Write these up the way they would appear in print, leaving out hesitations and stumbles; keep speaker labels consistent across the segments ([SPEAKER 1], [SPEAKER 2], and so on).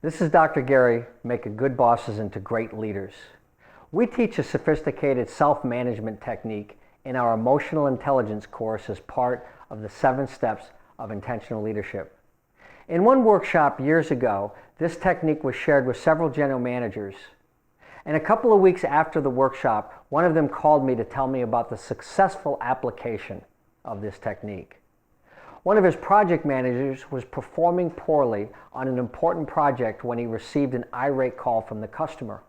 [SPEAKER 1] This is Dr. Gary, making good bosses into great leaders. We teach a sophisticated self-management technique in our emotional intelligence course as part of the 7 steps of intentional leadership. In one workshop years ago, this technique was shared with several general managers. And a couple of weeks after the workshop, one of them called me to tell me about the successful application of this technique. One of his project managers was performing poorly on an important project when he received an irate call from the customer.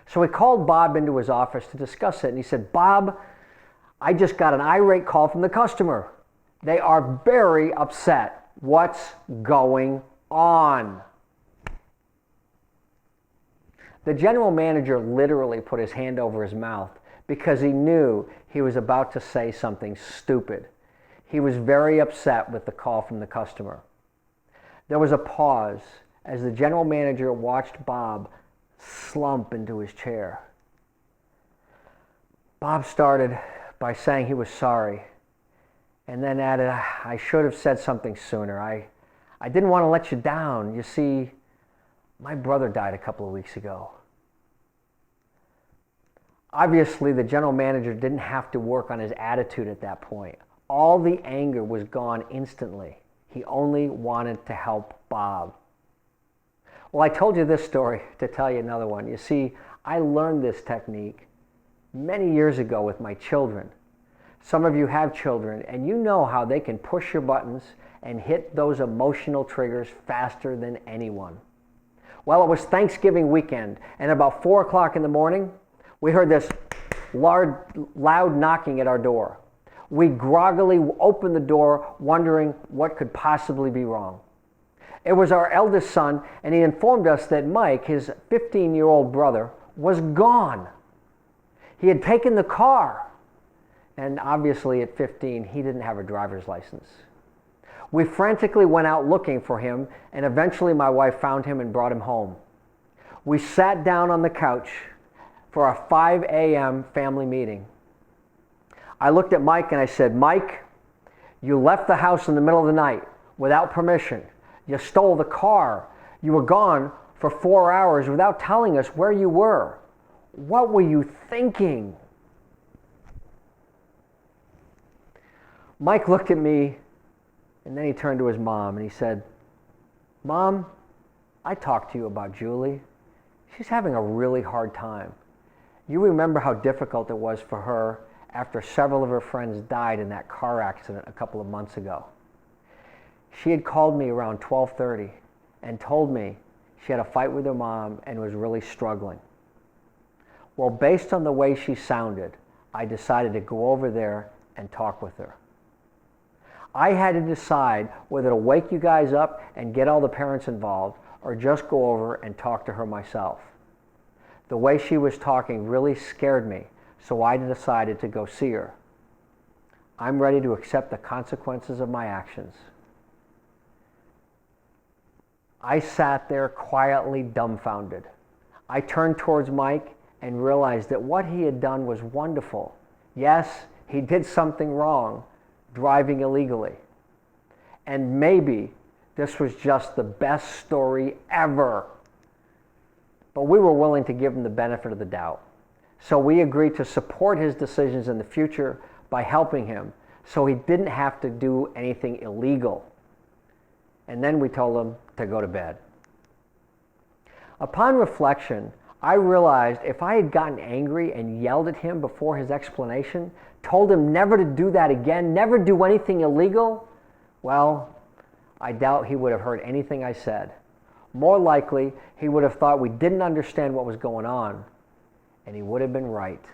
[SPEAKER 1] So he called Bob into his office to discuss it, and he said, "Bob, I just got an irate call from the customer. They are very upset. What's going on?" The general manager literally put his hand over his mouth because he knew he was about to say something stupid. He was very upset with the call from the customer. There was a pause as the general manager watched Bob slump into his chair. Bob started by saying he was sorry and then added, "I should have said something sooner. I didn't want to let you down. You see, my brother died a couple of weeks ago." Obviously, the general manager didn't have to work on his attitude at that point. All the anger was gone instantly. He only wanted to help Bob. Well, I told you this story to tell you another one. You see, I learned this technique many years ago with my children. Some of you have children, and you know how they can push your buttons and hit those emotional triggers faster than anyone. Well, it was Thanksgiving weekend, and about 4 o'clock in the morning, we heard this loud knocking at our door. We groggily opened the door, wondering what could possibly be wrong. It was our eldest son, and he informed us that Mike, his 15-year-old brother, was gone. He had taken the car, and obviously at 15, he didn't have a driver's license. We frantically went out looking for him, and eventually my wife found him and brought him home. We sat down on the couch for our 5 a.m. family meeting. I looked at Mike and I said, "Mike, you left the house in the middle of the night without permission. You stole the car. You were gone for 4 hours without telling us where you were. What were you thinking?" Mike looked at me and then he turned to his mom and he said, "Mom, I talked to you about Julie. She's having a really hard time. You remember how difficult it was for her after several of her friends died in that car accident a couple of months ago. She had called me around 12:30 and told me she had a fight with her mom and was really struggling. Well, based on the way she sounded, I decided to go over there and talk with her. I had to decide whether to wake you guys up and get all the parents involved or just go over and talk to her myself. The way she was talking really scared me, so I decided to go see her. I'm ready to accept the consequences of my actions." I sat there quietly dumbfounded. I turned towards Mike and realized that what he had done was wonderful. Yes, he did something wrong, driving illegally. And maybe this was just the best story ever. But we were willing to give him the benefit of the doubt. So we agreed to support his decisions in the future by helping him so he didn't have to do anything illegal. And then we told him to go to bed. Upon reflection, I realized if I had gotten angry and yelled at him before his explanation, told him never to do that again, never do anything illegal, well, I doubt he would have heard anything I said. More likely, he would have thought we didn't understand what was going on, and he would have been right.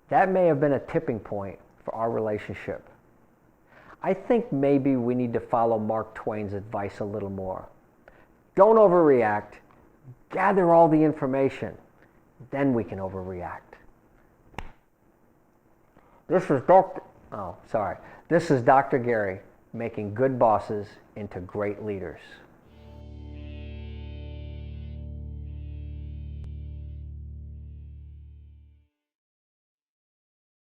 [SPEAKER 1] That may have been a tipping point for our relationship. I think maybe we need to follow Mark Twain's advice a little more. Don't overreact. Gather all the information. Then we can overreact. This is Dr. Gary, making good bosses into great leaders.